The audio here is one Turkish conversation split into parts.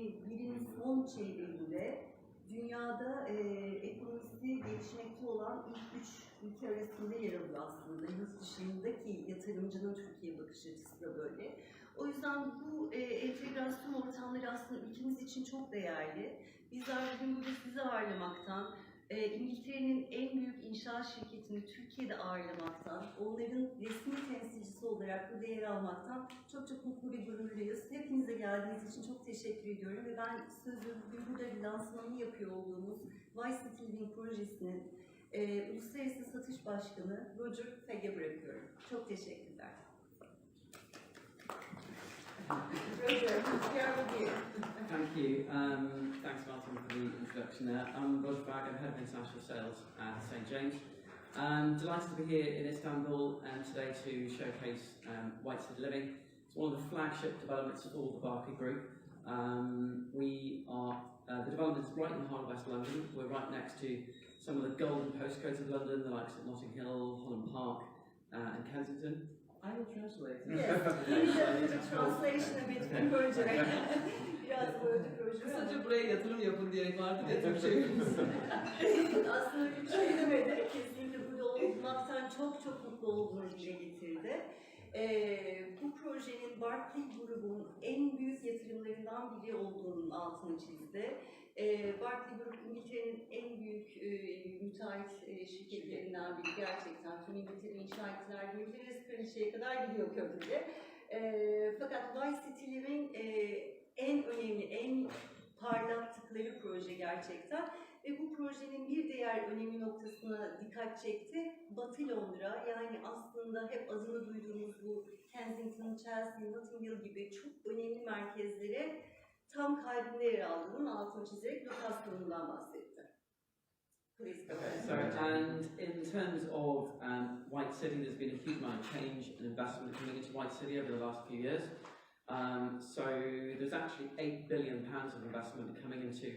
2021'in son çeyreğinde dünyada ekonomisi gelişmekte olan ilk 3 ülke arasında yer alıyor aslında. Yurt dışındaki yatırımcının Türkiye bakış açısı da böyle. O yüzden bu entegrasyon ortamları aslında ülkemiz için çok değerli. Bizler bugün burada sizi ağırlamaktan, İngiltere'nin en büyük inşaat şirketini Türkiye'de ağırlamaktan, onların resmi temsilcisi olarak burada yer almaktan çok çok mutlu ve gururluyuz. Hepinize geldiğiniz için çok teşekkür ediyorum ve ben sözü bugün burada bir lansmanı yapıyor olduğumuz Vice Living projesinin Uluslararası Satış Başkanı Roger Fegg'e bırakıyorum. Çok teşekkürler. Roger, here with you. Thank you. Thanks, Martin, for the introduction there. I'm Roger Bagg, I'm Head of International Sales at St. James. Delighted to be here in Istanbul today to showcase White City Living. It's one of the flagship developments for the Berkeley Group. The development is right in the heart of West London. We're right next to some of the golden postcodes of London, the likes of Notting Hill, Holland Park, and Kensington. I will translate. Yes, please do the translation a bit in Roger. Biraz böyle Roger. Kısaca buraya yatırım yapın diyerek vardı diye Türkçe'miz. Aslında öyle bir şey demedi. Kesinlikle burada olmaktan çok çok mutlu olduğunu dile getirdi. Bu projenin Berkeley Group'un en büyük yatırımlarından biri olduğunun altını çizdi. Berkeley Group İngiltere'nin en büyük müteahhit şirketlerinden biri gerçekten. Tüm İngiltere inşa ettiler, İngiltere kraliçeye kadar gidiyor köprüde. Fakat Vice City Living en önemli, en parlattıkları proje gerçekten. Ve bu projenin bir diğer önemli noktasına dikkat çekti. Batı Londra, yani aslında hep adını duyduğumuz bu Kensington, Chelsea, Notting Hill gibi çok önemli merkezlere tam kalbinde yer aldığının altını çizerek lokasyonundan bahsetti. Please go ahead. So, and in terms of White City, there's been a huge amount of change and investment coming into White City over the last few years. So there's actually £8 billion of investment coming into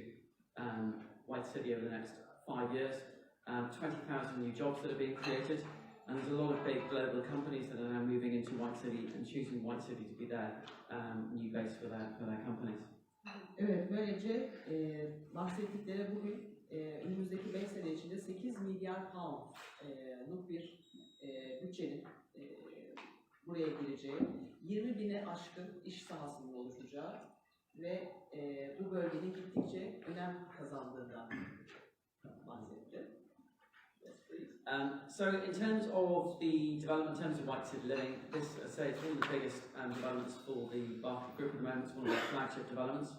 White City over the next 5 years. 20,000 new jobs that are being created, and there's a lot of big global companies that are now moving into White City and choosing White City to be their new base for their companies. Evet, böylece bahsettikleri bugün önümüzdeki 5 sene içinde 8 milyar pound'luk bir bütçenin buraya gireceği, 20 bine aşkın iş sahasının oluşacağı ve bu bölgenin gittikçe önem kazandığından bahsetti. So in terms of the development, in terms of White City Living, this, I say, it's one of the biggest developments for the Berkeley Group at the moment. It's one of our flagship developments.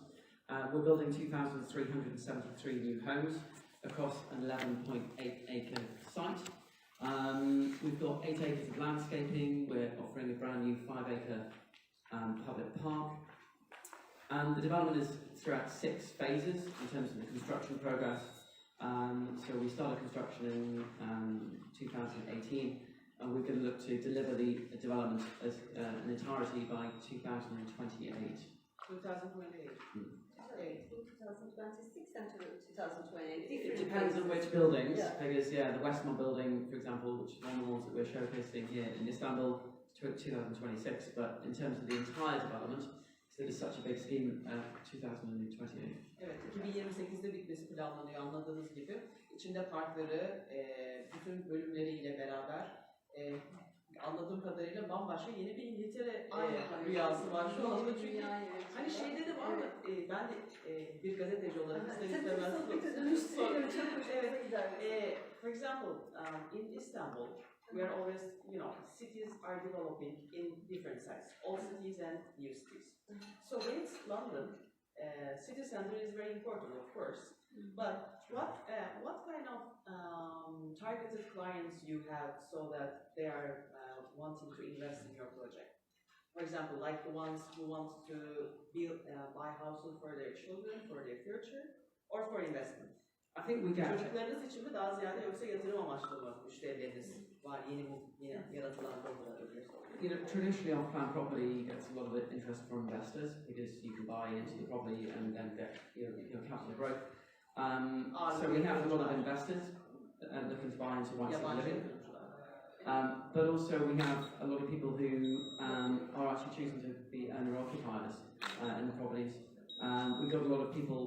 We're building 2,373 new homes across an 11.8 acre site. We've got 8 acres of landscaping. We're offering a brand new 5 acre public park. The development is throughout 6 phases in terms of the construction progress. So we started construction in 2018, and we're going to look to deliver the development as an entirety by 2028. 2028. 2026 and 2028. It depends on which buildings, because the Westmont building, for example, which is one of the ones that we're showcasing here in Istanbul, to 2026, but in terms of the entire development, it is such a big scheme, 2028. Evet, 2028'de bitmesi planlanıyor anladığınız gibi. İçinde parkları, bütün bölümleriyle beraber anladığım kadarıyla bambaşka yeni bir İngiltere rüyası var şu anda. Çünkü hani şeyde de var mı? Ben de bir gazeteci olarak ister istemez. For example, in Istanbul, we are always, cities are developing in different sites, old cities and new cities. So when it's London, city center is very important, of course. But what kind of targeted clients you have so that they are wanting to invest in your project? For example, like the ones who want to buy houses for their children, for their future, or for investment. I think we get. Çocuklarınız için mi daha ziyade yoksa yatırım amaçlı mı müşterileriniz var yeni yaratılan projeler? Traditionally off-plan property gets a lot of interest from investors because you can buy into the property and then get your capital growth. So we have a lot of investors looking to buy into White City Living. But also we have a lot of people who are actually choosing to be owner-occupiers in the properties. We've got a lot of people,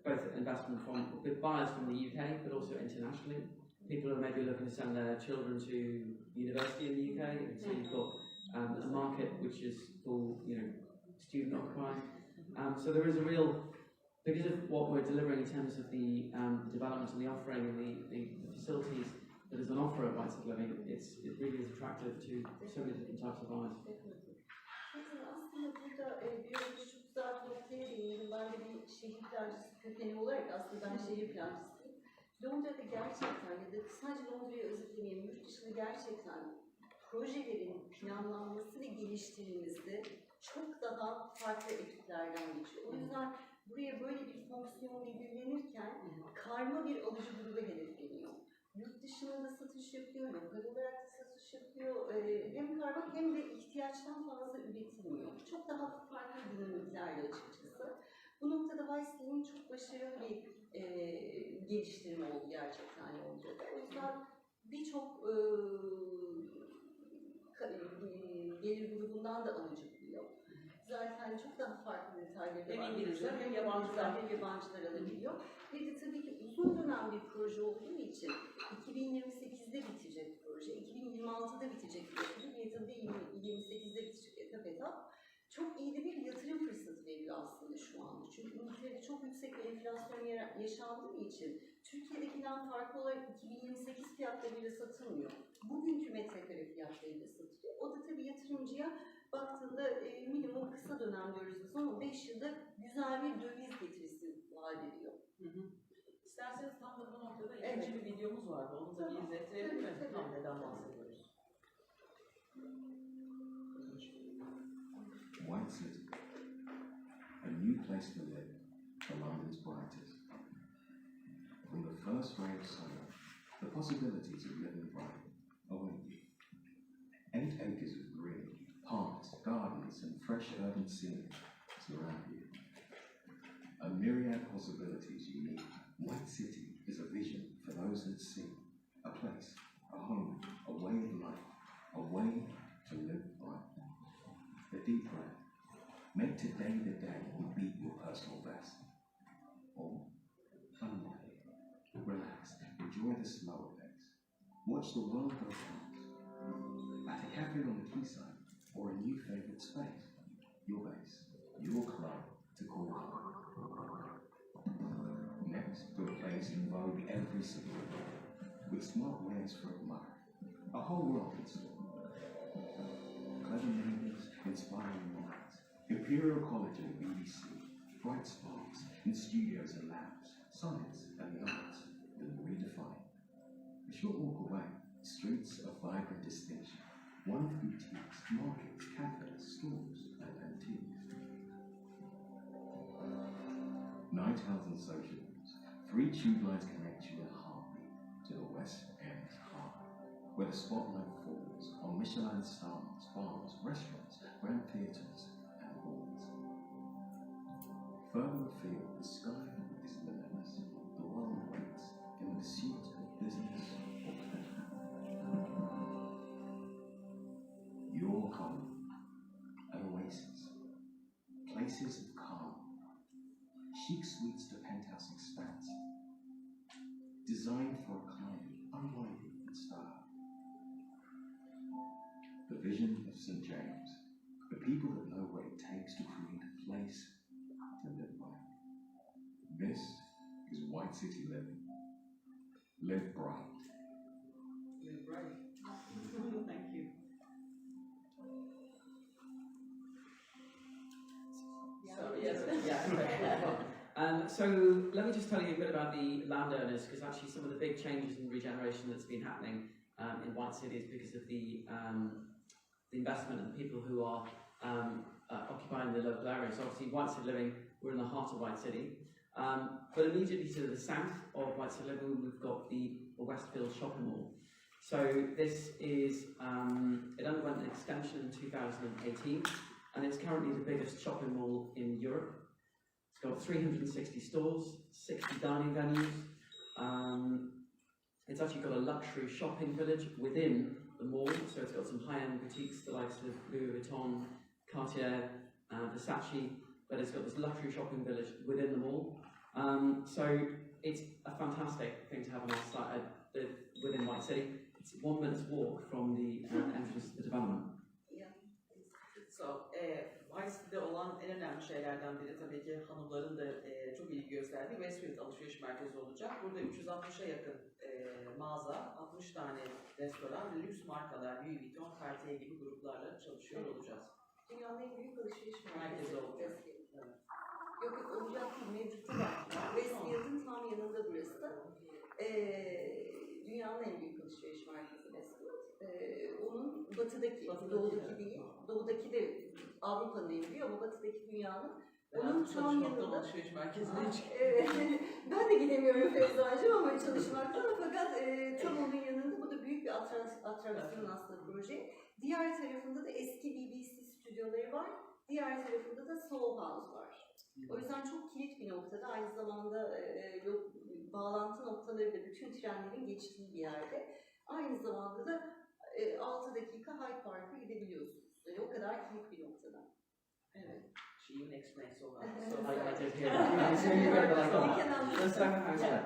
both investment from with buyers from the UK, but also internationally. People who are maybe looking to send their children to university in the UK, and so you've got a market which is full, student occupied. So there is a real, because of what we're delivering in terms of the development and the offering and the facilities that is on offer at Whiteside Living, it really is attractive to so many different types of buyers. Aslında burada bir şu güzel bir noktaya değinelim. Ben de bir şehir plancısı kökeni olarak aslında ben şehir plancısıyım. Londra'da gerçekten ya da sadece Londra'yı özetlemeyelim, yurt dışında gerçekten projelerin planlanması ve geliştirilmesi çok daha farklı ekiplerden geçiyor. O yüzden buraya böyle bir fonksiyon belirlenirken karma bir alıcı grubu hedefleniyor. Yurt dışında da satış yapıyor, lokal olarak da satış yapıyor. Hem karma hem de ihtiyaçtan fazla üretilmiyor. Çok daha farklı dinamiklerle açıkçası. Bu noktada Weiss'in çok başarılı bir geliştirme oldu gerçekten Londra'da. O yüzden birçok gelir grubundan da alıcı buluyor. Zaten çok daha farklı detayları hem var. İngilizler hem yabancılar alabiliyor. Ve de tabii ki uzun dönem bir proje olduğu için 2028'de bitecek proje, 2026'da bitecek proje, ve tabii 2028'de bitecek etap. Çok iyi de bir yatırım fırsatı veriyor aslında şu anda. Çünkü İngiltere'de çok yüksek bir enflasyon yaşandığı için Türkiye'dekinden farklı olarak 2028 fiyatlarıyla satılmıyor. Bugünkü metrekare fiyatlarıyla satılıyor. O da tabii yatırımcıya baktığında minimum kısa dönem diyoruz biz ama 5 yılda güzel bir döviz getirisi vaat ediyor. İsterseniz tam da bu noktada ikinci bir videomuz vardı. Onu da bir izlettirelim mi? Tam neden bahsediyoruz? White City, a new place to live for London's brightest. From the first ray of summer, the possibilities of living bright await you. 8 acres of green, parks, gardens, and fresh urban scenery surround you. A myriad possibilities you need. White City is a vision for those that see a place, a home, a way of life, a way to live bright. A deep breath. Make today the day you beat your personal best. Or unwind, relax, enjoy the slower pace. Watch the world go past. At a cafe on the quayside, or a new favourite space. Your base, your club to call home. Next, to a place in vogue every single day, with smart wares for admiring. A whole world in store. Clever neighbours, inspiring minds. Imperial College and the BBC, bright sparks in studios and labs, science and the arts, then redefined. A short walk away, streets of vibrant distinction, one of boutiques, markets, cafes, stores, and antiques. Night houses and social rooms, 3 tube lines connect you in a heartbeat to the West End's heart, where the spotlight falls on Michelin stars, bars, restaurants, grand theatres, and halls. Further afield, the sky is limitless. The world waits in the pursuit of business or pleasure. Your colony, an oasis, places of calm, chic suites to penthouse expanse, designed for a climate unlike in style. The vision of St. James, the people that know what it takes to create a place to live by. This is White City Living. Live bright. Live bright. Thank you. So, yes, yeah. So let me just tell you a bit about the landowners, because actually some of the big changes in regeneration that's been happening in White City is because of the investment and the people who are occupying the local areas. So obviously White City Living, we're in the heart of White City. But immediately to the south of White City Living, we've got the Westfield Shopping Mall. So this is, it underwent an extension in 2018, and it's currently the biggest shopping mall in Europe. It's got 360 stores, 60 dining venues. It's actually got a luxury shopping village within the mall, so it's got some high-end boutiques, the likes of Louis Vuitton, Cartier, Versace, but it's got this luxury shopping village within the mall. So it's a fantastic thing to have on our site within White City. It's 1 minute's walk from the entrance to the development. So, White City'de olan en önemli şeylerden biri tabii ki hanımların da çok ilgi gösterdiği Westfield alışveriş merkezi olacak. Burada 360'a yakın mağaza, 60 tane restoran ve lüks markalar, Louis Vuitton, Cartier gibi gruplarla çalışıyor olacağız. Dünyanın en büyük alışveriş Merkezi olacak. Evet. Yok olacak değil, mevcutta var. Westfield'ın tam yanında burası. Dünyanın en büyük alışveriş merkezi Westfield. Onun batıdaki, doğudaki değil. Doğudaki de Avrupa'nın en büyüğü ama batıdaki dünyanın. Onun tam yanında. Alışveriş merkezine çıkıyor. Evet. Ben de gidemiyorum Feyza'cığım ama çalışmaktan, fakat tam onun yanında bu da büyük bir atraksiyon aslında proje. Diğer tarafında da eski BBC stüdyoları var. Diğer tarafında da Soho House var. O yüzden çok kilit bir noktada, aynı zamanda bağlantı noktaları da bütün trenlerin geçtiği bir yerde. Aynı zamanda da 6 dakika Hyde Park'a gidebiliyorsunuz. Yani o kadar kilit bir noktada. Evet. She even explains so well. So I did hear that. So you read that, the Soho House there.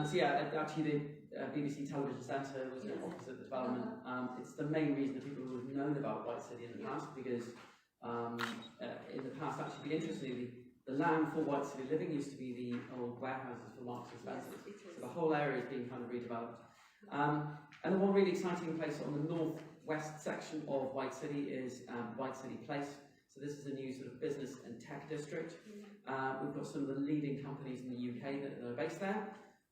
So yeah, actually the BBC Television Centre was opposite the development. It's the main reason that people would have known about White City in the past, because in the past, actually, interestingly, the land for White City Living used to be the old warehouses for Marks and Spencer's. So the whole area is being kind of redeveloped. And the one really exciting place on the northwest section of White City is White City Place. So this is a new sort of business and tech district. We've got some of the leading companies in the UK that are based there.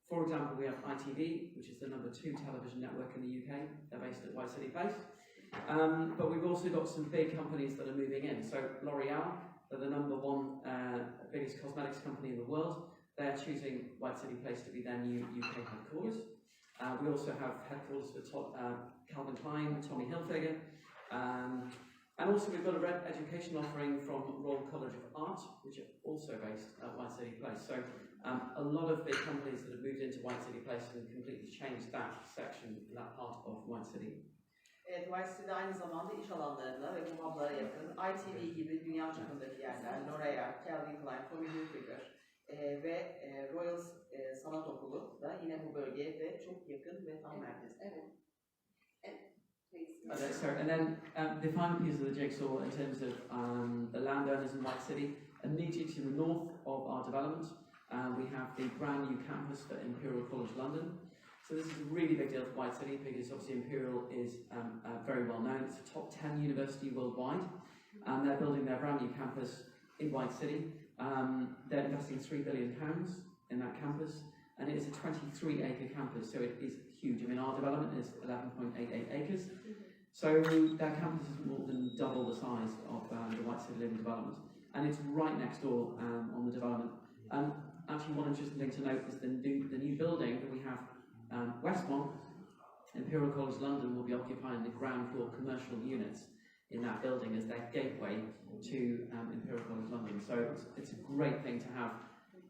For example, we have ITV, which is the #2 television network in the UK. They're based at White City Place. But we've also got some big companies that are moving in. So L'Oreal, they're the #1 biggest cosmetics company in the world. They're choosing White City Place to be their new UK headquarters. We also have headquarters for Calvin Klein, Tommy Hilfiger. And also we've got a RED education offering from Royal College of Art, which are also based at White City Place. So a lot of big companies that have moved into White City Place and completely changed that section, that part of White City. Evet, White City'de aynı zamanda iş alanlarına ve bu hub'lara yakın ITV gibi dünya çapındaki yerler, L'Oreal, Calvin Klein, Tommy Hilfiger ve Royal Sanat Okulu da yine bu bölgeye de çok yakın ve tam merkezde. Evet. So, and then the final piece of the jigsaw in terms of the landowners in White City, immediately to the north of our development, we have the brand new campus for Imperial College London. So this is a really big deal for White City because obviously Imperial is very well known. It's a top 10 university worldwide. They're building their brand new campus in White City. They're investing £3 billion in that campus, and it is a 23-acre campus, so it is huge. I mean, our development is 11.88 acres. So their campus is more than double the size of the White City Living development, and it's right next door on the development. Actually, one interesting thing to note is the new building that we have, Westmont, Imperial College London, will be occupying the ground floor commercial units in that building as their gateway to Imperial College London. So it's a great thing to have.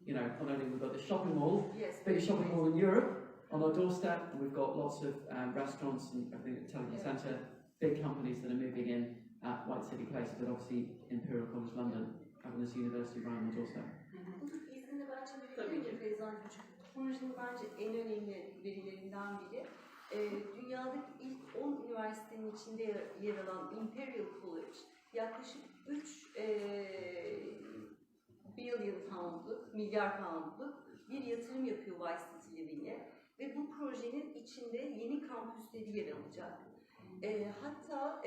You know, not only we've got the shopping mall, biggest shopping mall in Europe, on our doorstep, and we've got lots of restaurants and everything at the Television Centre, big companies that are moving in at White City Place, but obviously Imperial College London, having this university right on the doorstep. İznini ben çevirebilirim Feyza'cığım, çünkü projenin bence en önemli verilerinden biri. Dünyadaki ilk 10 üniversitenin içinde yer alan Imperial College, yaklaşık 3 milyar poundluk bir yatırım yapıyor White City Living'e ve bu projenin içinde yeni kampüsleri yer alacak. Hatta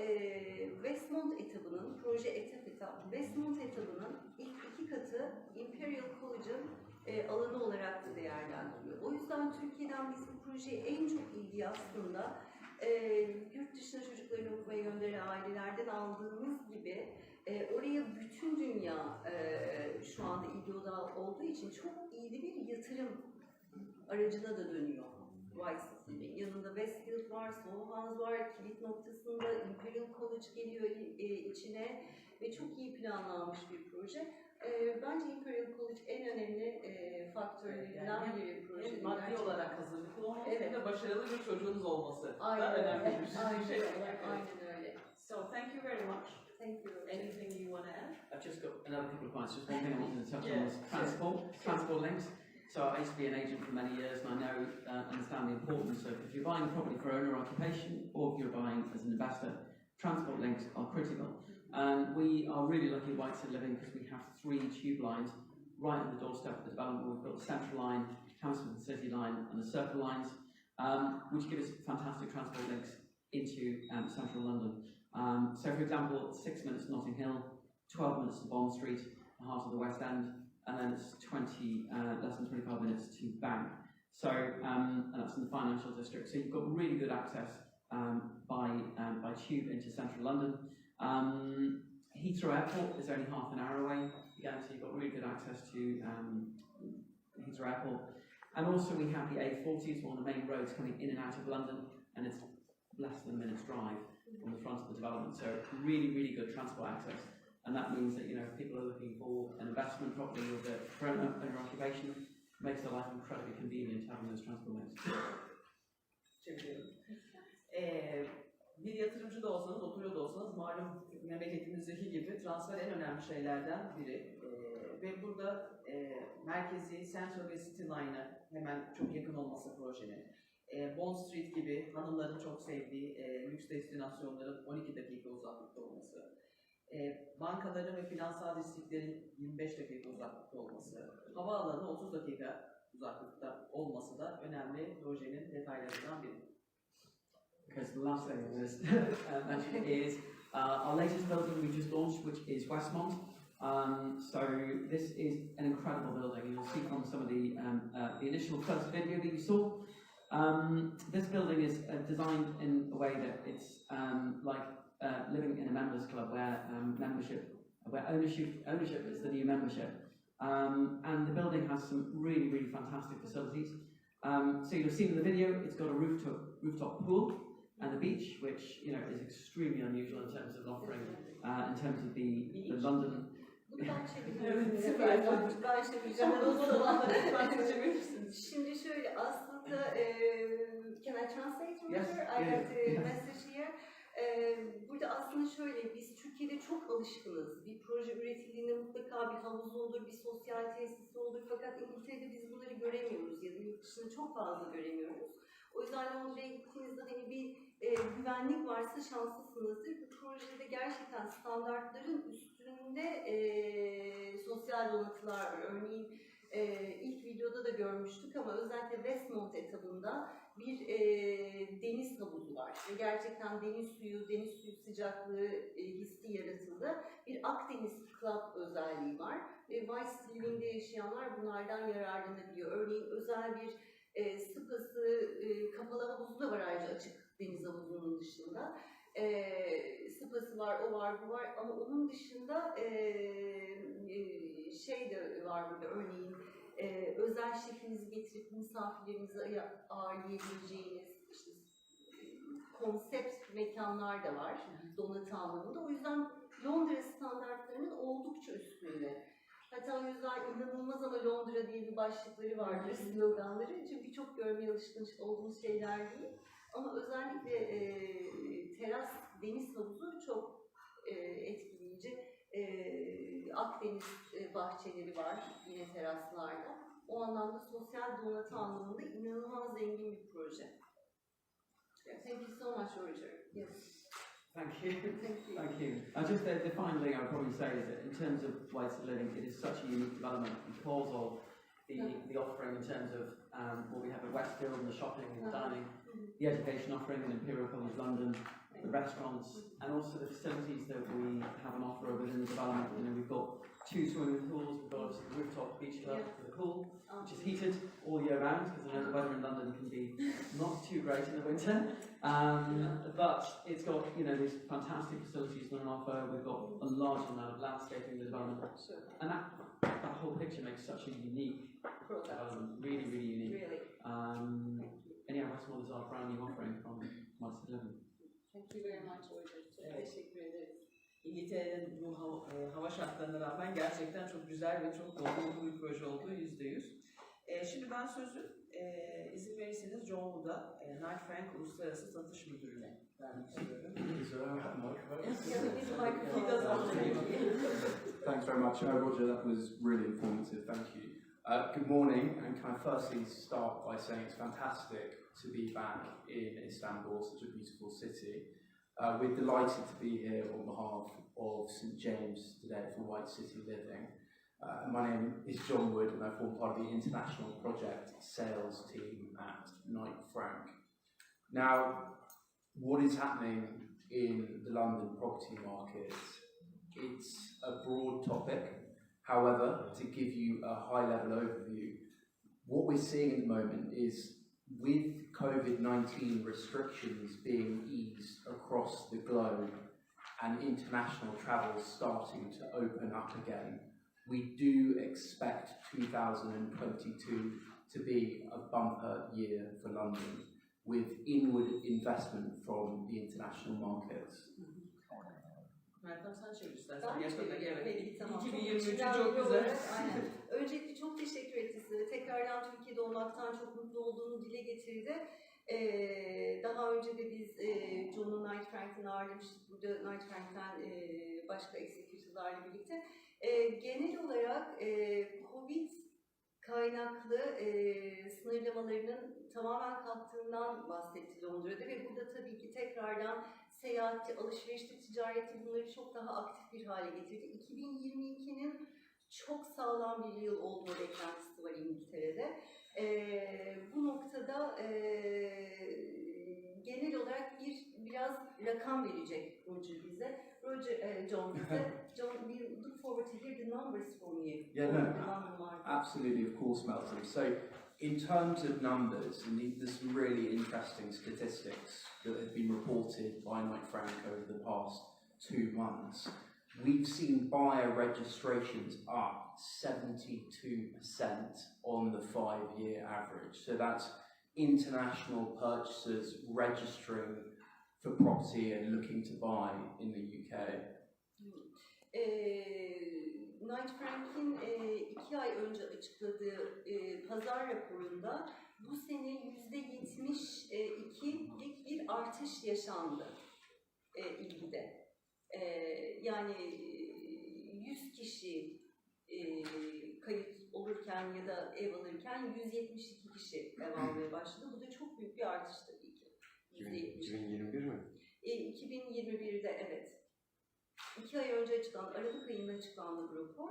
Westmont etabının, proje etap, Westmont etabının ilk 2 katı Imperial College'ın alanı olarak da değerlendiriyor. O yüzden Türkiye'den biz bu projeye en çok ilgi aslında yurt dışına çocuklarını okumaya gönderen ailelerden aldığımız gibi oraya bütün dünya şu anda ilgi odağı olduğu için çok iyi bir yatırım aracına da dönüyor White City'nin. Yanında Westfield var, Soho House var, kilit noktasında Imperial College geliyor içine ve çok iyi planlanmış bir proje. Bence Imperial College en önemli faktörlerinden biri projenin. Maddi olarak hazırlıklı olması evet. ve başarılı bir çocuğunuz olması Aynen da önemli bir şey. Aynen öyle. So thank you very much Thank you. Anything you want to add? I've just got another couple of points. Just one thing I wanted to touch Yeah, on was transport links. So I used to be an agent for many years, and I know, understand the importance of if you're buying a property for owner occupation or if you're buying as an investor, transport links are critical. And we are really lucky at Whiteside Living because we have 3 tube lines right on the doorstep of the development. We've got the Central Line, Hammersmith City Line, and the Circle Lines, which give us fantastic transport links into central London. So, for example, 6 minutes to Notting Hill, 12 minutes to Bond Street, the heart of the West End, and then it's less than 25 minutes to Bank. So, and that's in the financial district. So you've got really good access by tube into central London. Heathrow Airport is only half an hour away. Again, so you've got really good access to Heathrow Airport. And also we have the A40, it's one of the main roads coming in and out of London, and it's less than a minute's drive on the front of the development. So really, really good transport access. And that means that, you know, if people are looking for an investment property or for an occupation, it makes their life incredibly convenient having those transport links. Teşekkür ederim. Bir yatırımcı da olsanız, oturuyor da olsanız, malum memleketimizdeki gibi transfer en önemli şeylerden biri. Ve burada merkezi Central ve City Line'a hemen çok yakın olması projenin. Bond Street gibi hanımların çok sevdiği lüks destinasyonların 12 dakika uzaklıkta olması. Bankaların ve finansal distriklerin 25 dakika uzaklıkta olması, havaalanı 30 dakika uzaklıkta olması da önemli projenin detaylarından biri. Because the last thing I was mention is our latest building we just launched, which is Westmont. So this is an incredible building. You'll see from some of the initial first video that you saw. This building is designed in a way that it's like living in a members club where ownership is the new membership. And the building has some really, really fantastic facilities. So you'll see in the video, it's got a rooftop pool and the beach, which, you know, is extremely unusual in terms of offering, in terms of the London. Şimdi şöyle aslında can I translate? Yes. I got the message here. Burada aslında şöyle, biz Türkiye'de çok alışkınız. Bir proje üretildiğinde mutlaka bir havuzu olur, bir sosyal tesisi olur. Fakat İngiltere'de biz bunları göremiyoruz ya da yurt dışında çok fazla göremiyoruz. O yüzden Londra'ya gittiğinizde hani bir güvenlik varsa şanslısınızdır. Bu projede gerçekten standartların üstünde sosyal donatılar var. Örneğin ilk videoda da görmüştük ama özellikle Westmont etabında bir deniz havuzu var. Ve gerçekten deniz suyu sıcaklığı hissi yaratıldı. Bir Akdeniz Club özelliği var. Ve White Living'de yaşayanlar bunlardan yararlanabiliyor. Örneğin özel bir spası, kapalı havuzu da var ayrıca açık deniz havuzunun dışında. Spası var, o var, bu var ama onun dışında şey de var burada örneğin özel şefinizi getirip misafirlerinizi ağırlayabileceğiniz işte, konsept mekanlar da var donatı anlamında. O yüzden Londra standartlarının oldukça üstünde. Hatta o yüzden inanılmaz ama Londra diye bir başlıkları vardır, sloganları. Çünkü çok görmeye alışkın olduğumuz şeyler değil. Ama özellikle teras deniz havuzu çok etkileyici. Akdeniz bahçeleri var yine teraslarda. O anlamda sosyal donatı anlamında inanılmaz zengin bir proje. Thank you so much, Roger. Yes. Thank you. Thank you. Thank you. Just the final thing I would probably say is that in terms of Whiteside Living, it is such a unique development because of the offering in terms of what we have at Westfield and the shopping and the dining, the education offering in Imperial College London, the restaurants, and also the facilities that we have on offer within the development. You know, we've got 2 swimming pools, we've got a rooftop beach club for the pool, which is heated all year round because I know the weather in London can be not too great in the winter. But it's got, you know, these fantastic facilities on offer. We've got a large amount of landscaping in the development, and that whole picture makes such a unique development, really, really unique. Really. And yeah, Westmont is our brand new offering from Whiteside Living. Thank you very much, Roger. Çok teşekkür ederiz. İngiltere'nin bu hava şartlarına rağmen gerçekten çok güzel ve çok doldurulu bir proje olduğu %100. Şimdi ben sözü izin verirseniz John Wood'a, Kngiht Frank Uluslararası Satış Müdürü'ne vermek istiyorum. Thanks very much, Roger. That was really informative. Thank you. Good morning, and can I firstly start by saying it's fantastic to be back in Istanbul, such a beautiful city. We're delighted to be here on behalf of St James today for White City Living. My name is John Wood, and I form part of the international project sales team at Kngiht Frank. Now, what is happening in the London property market? It's a broad topic. However, to give you a high-level overview, what we're seeing at the moment is with COVID-19 restrictions being eased across the globe and international travel starting to open up again, we do expect 2022 to be a bumper year for London, with inward investment from the international markets. Meltem sen çevir istersen. Ben Yakında çevireyim. Peki, tamam. 2023 içinden çok bir güzel. olarak, aynen. Öncelikle çok teşekkür etti size. Tekrardan Türkiye'de olmaktan çok mutlu olduğunu dile getirdi. Daha önce de biz John'u Kngiht Frank'ten ağırlamıştık. Burada Kngiht Frank'ten başka executive'larla birlikte. Genel olarak Covid kaynaklı sınırlamalarının tamamen kalktığından bahsetti Londra'da ve burada tabii ki tekrardan seyahati, alışverişte, ticareti bunları çok daha aktif bir hale getirdi. 2022'nin çok sağlam bir yıl olduğu beklentisi var İngiltere'de. Bu noktada genel olarak biraz rakam verecek Roger bize. John bize. John, we look forward to hear the numbers from you. Yeah, for no, the London market. absolutely, of course, Melton. So, in terms of numbers, and there's some really interesting statistics that have been reported by Kngiht Frank over the past 2 months. We've seen buyer registrations up 72% on the 5-year average. So that's international purchasers registering for property and looking to buy in the UK. Kngiht Frank'in 2 ay önce açıkladığı pazar raporunda bu sene %72'lik bir artış yaşandı ilgide. Yani 100 kişi kayıt olurken ya da ev alırken 172 kişi ev almaya başladı. Bu da çok büyük bir artış tabii ki. 2021 mi? 2021'de evet. 2 ay önce açıklandı, Aralık ayında açıklandı bu rapor.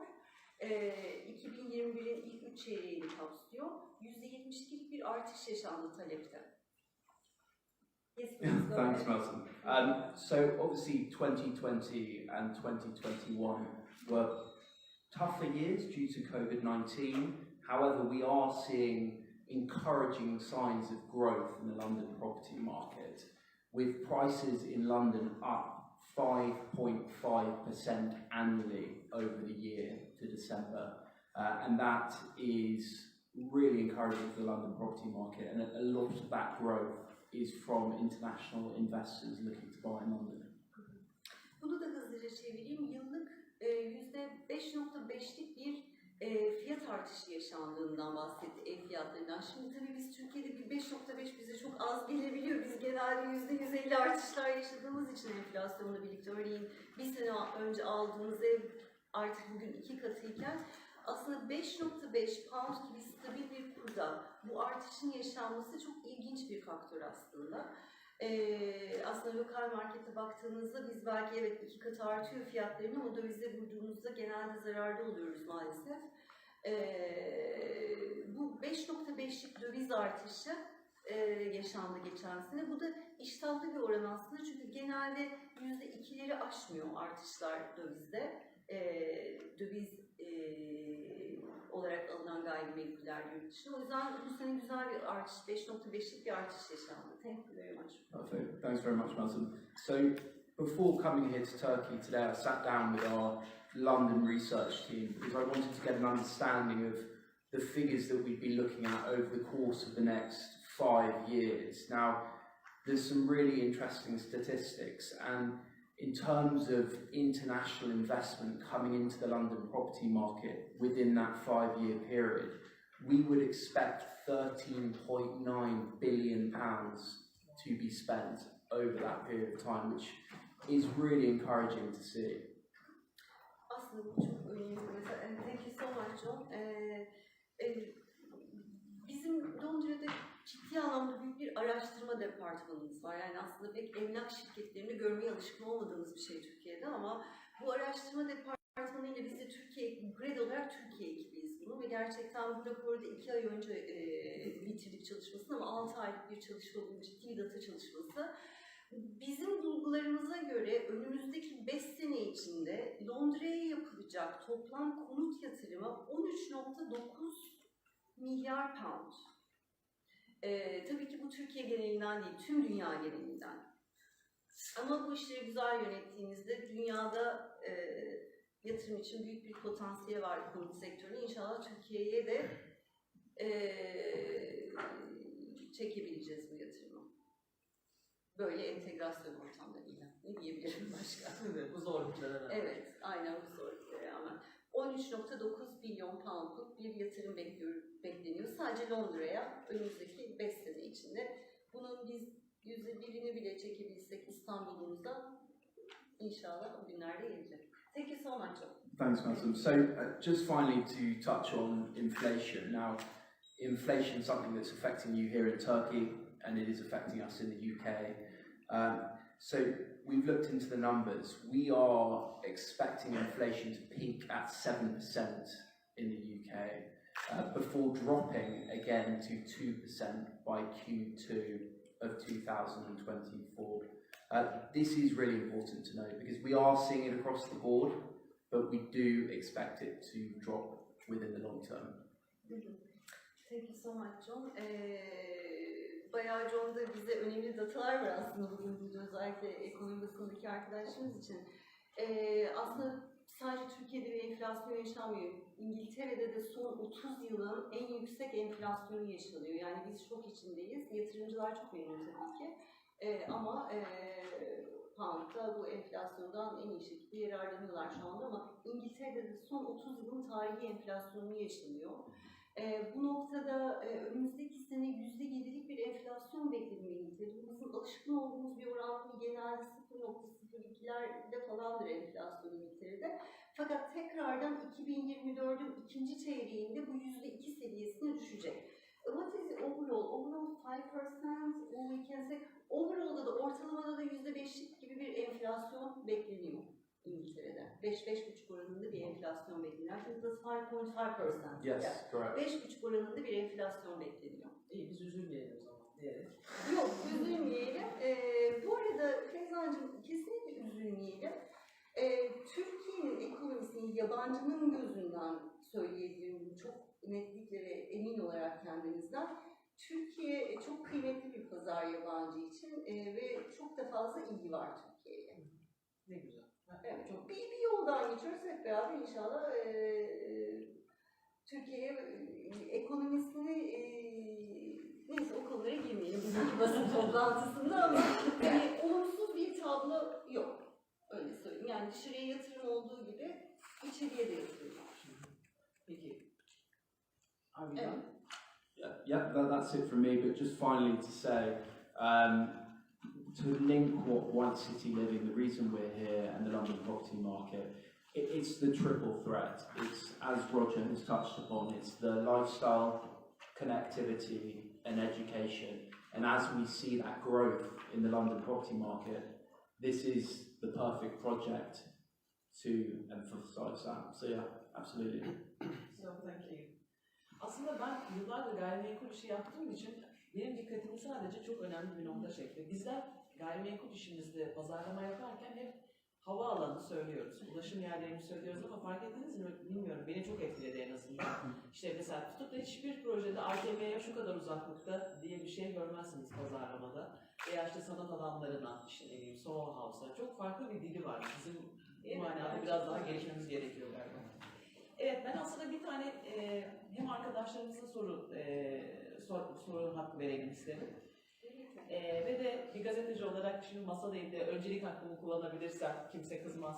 2021'in ilk 3 çeyreğini kapsıyor. %72'lik bir artış yaşandı talepte. Yes, please go ahead. Thanks, Melton. So obviously 2020 and 2021 were tougher years due to COVID-19. However, we are seeing encouraging signs of growth in the London property market, with prices in London up 5.5% annually over the year to December. And that is really encouraging for the London property market, and a lot of that growth is from international investors looking to buy in London. Bunu da hızlıca çevireyim. Yıllık %5.5'lik bir fiyat artışı yaşandığından bahsetti ev fiyatlarından. Şimdi tabii biz Türkiye'de bir 5.5 bize çok az gelebiliyor. Biz genelde %150 artışlar yaşadığımız için enflasyonla birlikte. Örneğin bir sene önce aldığımız ev artık bugün 2 katıyken aslında 5.5 pound gibi stabil bir kurda bu artışın yaşanması çok ilginç bir faktör aslında. Aslında lokal markete baktığımızda biz belki evet 2 katı artıyor fiyatlarını ama dövize vurduğumuzda genelde zararda oluyoruz maalesef. Bu 5.5'lik döviz artışı yaşandı geçen sene. Bu da iştahlı bir oran aslında çünkü genelde %2'leri aşmıyor artışlar dövizde. Döviz olarak alınan gayrimenkuller yurt dışında. O yüzden bu sene güzel bir artış, 5.5'lik bir artış yaşandı. Thank you very much. Perfect. Thanks very much, Melton. So, before coming here to Turkey today, I sat down with our London research team because I wanted to get an understanding of the figures that we'd be looking at over the course of the next 5 years. Now, there's some really interesting statistics, and in terms of international investment coming into the London property market within that 5-year period, we would expect £13.9 billion to be spent over that period of time, which is really encouraging to see. Aslında bu çok önemli. Mesela, thank you so much, John. Bizim Londra'da ciddi anlamda büyük bir araştırma departmanımız var. Yani aslında pek emlak şirketlerini görmeye alışkın olmadığımız bir şey Türkiye'de ama bu araştırma departmanıyla biz de Türkiye, GRED olarak Türkiye ekibiyiz bunu ve gerçekten bu raporu da 2 ay önce bitirdik çalışmasını ama 6 aylık bir çalışma, bu ciddi bir data çalışması. Bizim bulgularımıza göre önümüzdeki 5 sene içinde Londra'ya yapılacak toplam konut yatırımı 13.9 milyar pound. Tabii ki bu Türkiye genelinden değil, tüm dünya genelinden. Ama bu işleri güzel yönettiğimizde dünyada yatırım için büyük bir potansiyel var konut sektöründe. İnşallah Türkiye'ye de çekebileceğiz bu yatırımı. Böyle entegrasyon ortamlarıyla. Ne diyebilirim başka? Evet, bu zorluklara rağmen. Evet, aynen bu zorluklara rağmen. 13.9 milyon poundluk bir yatırım bekleniyor. Sadece Londra'ya önümüzdeki 5 sene içinde. Bunun biz %1'ini bile çekebilsek İstanbul'umuzda inşallah o günlerde gelecek. Thank you so much. Thanks, Malcolm. So, just finally to touch on inflation. Now, inflation is something that's affecting you here in Turkey, and it is affecting us in the UK. So, we've looked into the numbers. We are expecting inflation to peak at 7% in the UK, before dropping again to 2% by Q2 of 2024. This is really important to note because we are seeing it across the board, but we do expect it to drop within the long term. Thank you so much, John. Bayağı John'da bize önemli datalar var aslında bugün burada özellikle ekonomi basınındaki arkadaşlarımız için. Aslında sadece Türkiye'de bir enflasyon yaşanmıyor. İngiltere'de de son 30 yılın en yüksek enflasyonu yaşanıyor. Yani biz şok içindeyiz. Yatırımcılar çok memnun tabii ki. Ama pound'da bu enflasyondan en iyi şekilde yararlanıyorlar şu anda ama İngiltere'de de son 30 yılın tarihi enflasyonu yaşanıyor. Bu noktada önümüzdeki sene %7'lik bir enflasyon bekleniyor İngiltere'de. Bu bizim alışkın olduğumuz bir oran değil. Genelde 0.02'lerde falandır enflasyon İngiltere'de. Fakat tekrardan 2024'ün ikinci çeyreğinde bu %2 seviyesine düşecek. What is overall? Overall 5%, or we can say, overall'da da ortalamada da %5'lik gibi bir enflasyon bekleniyor İngiltere'de. 5-5,5 oranında bir enflasyon bekleniyor. I think that's 5.5%. Yes, correct. 5,5 oranında bir enflasyon bekleniyor. İyi, biz üzülmeyelim o zaman diyerek. Yok, üzülmeyelim. Bu arada Feyzancığım, kesinlikle üzülmeyelim. Türkiye'nin ekonomisini yabancının gözünden söyleyebilirim. Çok netlikle ve emin olarak kendinizden. Türkiye çok kıymetli bir pazar yabancı için ve çok da fazla ilgi var Türkiye'ye. Ne güzel. Evet, çok bir yoldan geçiyoruz hep beraber inşallah Türkiye ekonomisini neyse o konulara girmeyelim bugünkü basın toplantısında ama yani olumsuz bir tablo yok. Öyle söyleyeyim. Yani dışarıya yatırım olduğu gibi içeriye de yatırım var. Peki. Abi evet. Yeah, that's it from me. But just finally to say, to link what White City Living, the reason we're here, and the London property market, it's the triple threat. It's, as Roger has touched upon, it's the lifestyle, connectivity, and education. And as we see that growth in the London property market, this is the perfect project to emphasize that. So yeah, absolutely. So thank you. Aslında ben yıllardır gayrimenkul işi yaptığım için benim dikkatimi sadece çok önemli bir nokta çekti. Bizler gayrimenkul işimizde pazarlama yaparken hep havaalanı söylüyoruz, ulaşım yerlerini söylüyoruz ama fark ettiniz mi bilmiyorum, beni çok etkiledi en azından. İşte mesela tutup da hiçbir projede ATM'ye şu kadar uzaklıkta diye bir şey görmezsiniz pazarlamada. Veya işte sanat alanlarına, işte ne bileyim Soho House'a çok farklı bir dili var. Bizim bu manada biraz daha gelişmemiz gerekiyor galiba. Evet, ben aslında bir tane hem arkadaşlarımıza soru hakkı verelim isterim. Ve de bir gazeteci olarak şimdi masadayım de öncelik hakkımı kullanabilirsem kimse kızmaz.